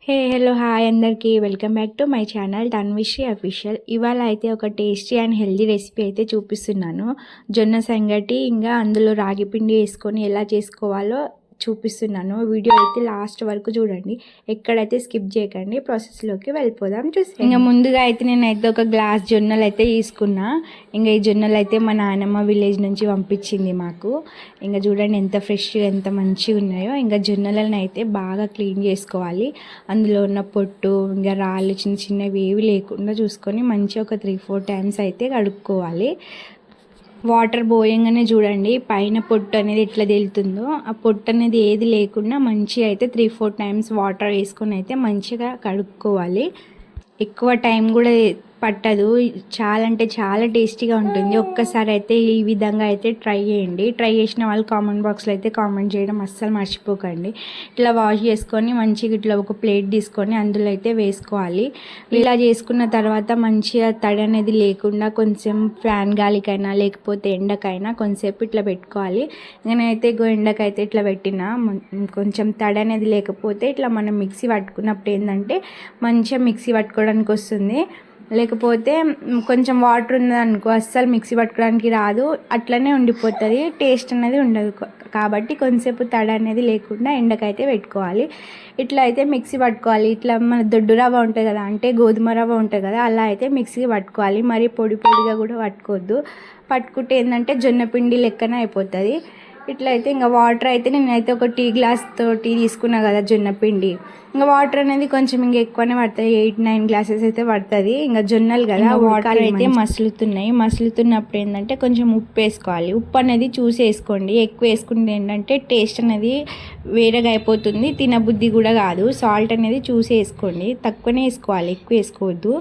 Hello hi అందరికీ welcome back to my channel Tanvisri official. ఇవాళ అయితే ఒక టేస్టీ అండ్ హెల్దీ రెసిపీ అయితే చూపిస్తున్నాను. జొన్న సంగటి ఇంకా అందులో రాగి పిండి వేసుకొని ఎలా చేసుకోవాలో చూపిస్తున్నాను. వీడియో అయితే లాస్ట్ వరకు చూడండి, ఎక్కడైతే స్కిప్ చేయకండి. ప్రాసెస్లోకి వెళ్ళిపోదాం. ఇంకా ముందుగా అయితే నేనైతే ఒక గ్లాస్ జొన్నలు అయితే తీసుకున్నా. ఇంకా ఈ జొన్నలు అయితే మా నాన్నమ్మ విలేజ్ నుంచి పంపించింది మాకు. ఇంకా చూడండి ఎంత ఫ్రెష్గా ఎంత మంచిగా ఉన్నాయో. ఇంకా జొన్నలను అయితే బాగా క్లీన్ చేసుకోవాలి. అందులో ఉన్న పొట్టు ఇంకా రాళ్ళు చిన్న చిన్నవి ఏవి లేకుండా చూసుకొని మంచిగా ఒక 3-4 టైమ్స్ అయితే కడుక్కోవాలి. వాటర్ పోయంగానే చూడండి పైన పొట్టు అనేది ఎట్లా తేలుతుందో, ఆ పొట్టు అనేది ఏది లేకుండా మంచిగా అయితే 3-4 టైమ్స్ వాటర్ వేసుకొని అయితే మంచిగా కడుక్కోవాలి. ఎక్కువ టైం కూడా పట్టదు, చాలా అంటే చాలా టేస్టీగా ఉంటుంది. ఒక్కసారి అయితే ఈ విధంగా అయితే ట్రై చేయండి. ట్రై చేసిన వాళ్ళు కామెంట్ బాక్స్లో అయితే కామెంట్ చేయడం అస్సలు మర్చిపోకండి. ఇట్లా వాష్ చేసుకొని మంచిగా ఇట్లా ఒక ప్లేట్ తీసుకొని అందులో అయితే వేసుకోవాలి. ఇలా చేసుకున్న తర్వాత మంచిగా తడి అనేది లేకుండా కొంచెం ఫ్యాన్ గాలికైనా లేకపోతే ఎండకైనా కొంచెంసేపు ఇట్లా పెట్టుకోవాలి. నేనైతే ఎండకైతే ఇట్లా పెట్టినా కొంచెం తడి అనేది లేకపోతే ఇట్లా మనం మిక్సీ పట్టుకున్నప్పుడు ఏంటంటే మంచిగా మిక్సీ పట్టుకోవడానికి వస్తుంది. లేకపోతే కొంచెం వాటర్ ఉందనుకో అస్సలు మిక్సీ పట్టుకోవడానికి రాదు, అట్లనే ఉండిపోతుంది, టేస్ట్ అనేది ఉండదు. కాబట్టి కొంచెంసేపు తడి అనేది లేకుండా ఎండకైతే పెట్టుకోవాలి. ఇట్లా అయితే మిక్సీ పట్టుకోవాలి. ఇట్లా మన దొడ్డు రవ్వ ఉంటుంది కదా, అంటే గోధుమ రవ్వ ఉంటుంది కదా, అలా అయితే మిక్సీ పట్టుకోవాలి. మరి పొడి పొడిగా కూడా పట్టుకోవద్దు. పట్టుకుంటే ఏంటంటే జొన్న పిండి లెక్కన అయిపోతుంది. ఇట్లా అయితే ఇంకా వాటర్ అయితే నేనైతే ఒక టీ గ్లాస్ తోటి తీసుకున్నా కదా జొన్న పిండి, ఇంకా వాటర్ అనేది కొంచెం ఇంకా ఎక్కువనే పడుతుంది, 8-9 గ్లాసెస్ అయితే పడుతుంది. ఇంకా జొన్నలు కదా, వాటర్ అయితే మసులుతున్నప్పుడు ఏంటంటే కొంచెం ఉప్పు వేసుకోవాలి. ఉప్పు అనేది చూసి వేసుకోండి. ఎక్కువ వేసుకుంటే ఏంటంటే టేస్ట్ అనేది వేరేగా అయిపోతుంది, తినబుద్ధి కూడా కాదు. సాల్ట్ అనేది చూసి వేసుకోండి, తక్కువనే వేసుకోవాలి, ఎక్కువ వేసుకోవద్దు.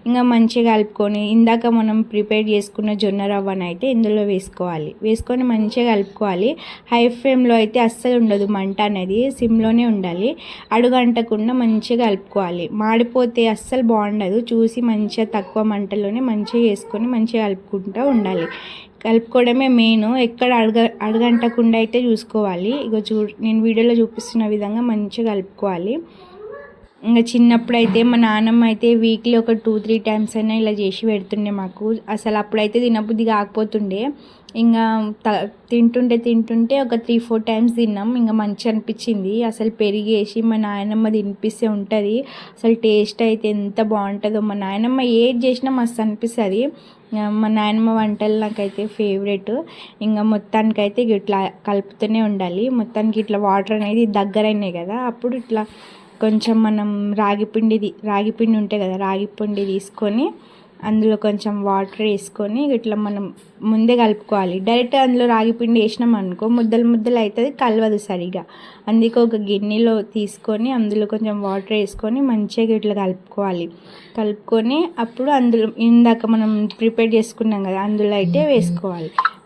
ఇంకా మంచిగా కలుపుకొని ఇందాక మనం ప్రిపేర్ చేసుకున్న జొన్న రవ్వను అయితే ఇందులో వేసుకోవాలి. వేసుకొని మంచిగా కలుపుకోవాలి. హై ఫ్లేమ్లో అయితే అస్సలు ఉండదు, మంట అనేది సిమ్లోనే ఉండాలి. అడుగంటకుండా మంచిగా కలుపుకోవాలి. మాడిపోతే అస్సలు బాగుండదు. చూసి మంచిగా తక్కువ మంటలోనే మంచిగా వేసుకొని మంచిగా కలుపుకుంటూ ఉండాలి. కలుపుకోవడమే మెయిన్. ఎక్కడ అడగంటకుండా అయితే చూసుకోవాలి. ఇగో నేను వీడియోలో చూపిస్తున్న విధంగా మంచిగా కలుపుకోవాలి. ఇంకా చిన్నప్పుడు అయితే మా నాన్నమ్మ అయితే వీక్లీ ఒక 2-3 టైమ్స్ అయినా ఇలా చేసి పెడుతుండే మాకు. అసలు అప్పుడైతే తినబుద్ధి కాకపోతుండే. ఇంకా తింటుంటే ఒక 3-4 టైమ్స్ తిన్నాం. ఇంకా మంచిగా అనిపించింది. అసలు పెరిగేసి మా నాయనమ్మ తినిపిస్తే ఉంటుంది. అసలు టేస్ట్ అయితే ఎంత బాగుంటుందో. మా నాయనమ్మ ఏది చేసినా మస్తు అనిపిస్తుంది. మా నాయనమ్మ వంటలు నాకైతే ఫేవరెట్. ఇంకా మొత్తానికైతే ఇట్లా కలుపుతూనే ఉండాలి. మొత్తానికి ఇట్లా వాటర్ అనేది దగ్గరైనాయి కదా, అప్పుడు ఇట్లా కొంచెం మనం రాగి పిండి ఉంటాయి కదా, రాగి పిండి తీసుకొని అందులో కొంచెం వాటర్ వేసుకొని ఇట్లా మనం ముందే కలుపుకోవాలి. డైరెక్ట్ అందులో రాగి పిండి వేసినాం అనుకో ముద్దలు అవుతుంది, కలవదు సరిగా. అందుకే ఒక గిన్నెలో తీసుకొని అందులో కొంచెం వాటర్ వేసుకొని మంచిగా ఇట్లా కలుపుకొని అప్పుడు అందులో ఇందాక మనం ప్రిపేర్ చేసుకున్నాం కదా అందులో అయితే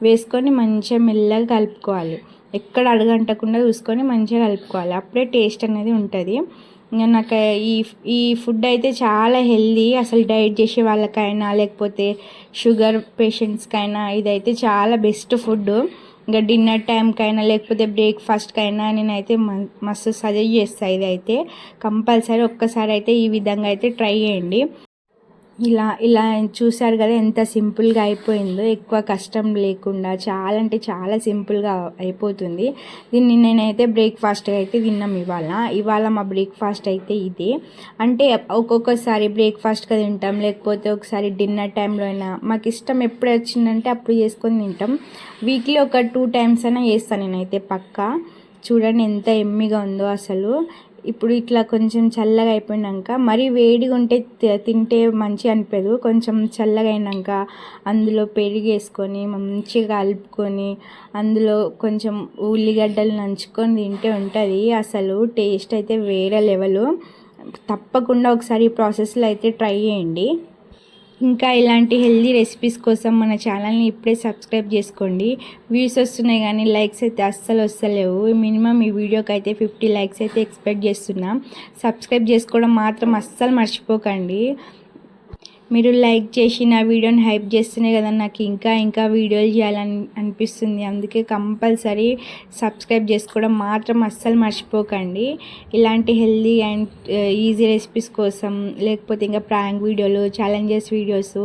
వేసుకొని మంచిగా మెల్లగా కలుపుకోవాలి. ఎక్కడ అడగంటకుండా చూసుకొని మంచిగా కలుపుకోవాలి. అప్పుడే టేస్ట్ అనేది ఉంటుంది. ఇంకా నాకు ఈ ఫుడ్ అయితే చాలా హెల్దీ. అసలు డైట్ చేసే వాళ్ళకైనా లేకపోతే షుగర్ పేషెంట్స్కైనా ఇదైతే చాలా బెస్ట్ ఫుడ్. ఇంకా డిన్నర్ టైంకైనా లేకపోతే బ్రేక్ఫాస్ట్కైనా నేనైతే మస్తు సజెస్ట్ చేస్తాను. ఇదైతే కంపల్సరీ ఒక్కసారి అయితే ఈ విధంగా అయితే ట్రై చేయండి. ఇలా చూసారు కదా ఎంత సింపుల్గా అయిపోయిందో, ఎక్కువ కష్టం లేకుండా చాలా అంటే చాలా సింపుల్గా అయిపోతుంది. దీన్ని నేనైతే బ్రేక్ఫాస్ట్గా అయితే తిన్నాం ఇవాళ మా బ్రేక్ఫాస్ట్ అయితే ఇదే. అంటే ఒక్కొక్కసారి బ్రేక్ఫాస్ట్గా తింటాం, లేకపోతే ఒకసారి డిన్నర్ టైంలో అయినా మాకు ఇష్టం ఎప్పుడు వచ్చిందంటే అప్పుడు చేసుకొని తింటాం. వీక్లీ ఒక 2 టైమ్స్ అయినా చేస్తాను నేనైతే పక్కా. చూడండి ఎంత ఎమ్మిగా ఉందో అసలు. ఇప్పుడు ఇట్లా కొంచెం చల్లగా అయిపోయినాక, మరీ వేడిగా ఉంటే తింటే మంచిగా అనిపించదు. కొంచెం చల్లగా అయినాక అందులో పెరుగు వేసుకొని మంచిగా కలుపుకొని అందులో కొంచెం ఉల్లిగడ్డలు నంచుకొని తింటే ఉంటుంది అసలు టేస్ట్ అయితే వేరే లెవెల్. తప్పకుండా ఒకసారి ఈ ప్రాసెస్లో అయితే ట్రై చేయండి. ఇంకా ఇలాంటి హెల్దీ రెసిపీస్ కోసం మన ఛానల్ని ఇప్పుడే సబ్స్క్రైబ్ చేసుకోండి. వ్యూస్ వస్తున్నాయి కానీ లైక్స్ అయితే అస్సలు వస్తలేవు. మినిమం ఈ వీడియోకి అయితే 50 లైక్స్ అయితే ఎక్స్పెక్ట్ చేస్తున్నాం. సబ్స్క్రైబ్ చేసుకోవడం మాత్రం అస్సలు మర్చిపోకండి. మీరు లైక్ చేసి నా వీడియోని హైప్ చేస్తేనే కదా నాకు ఇంకా ఇంకా వీడియోలు చేయాలని అనిపిస్తుంది. అందుకే కంపల్సరీ సబ్స్క్రైబ్ చేసుకోవడం మాత్రం అస్సలు మర్చిపోకండి. ఇలాంటి హెల్దీ అండ్ ఈజీ రెసిపీస్ కోసం, లేకపోతే ఇంకా ప్రాంక్ వీడియోలు, ఛాలెంజెస్ వీడియోస్,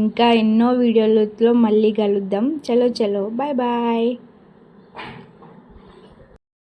ఇంకా ఎన్నో వీడియోలతో మళ్ళీ కలుద్దాం. చలో బాయ్ బాయ్.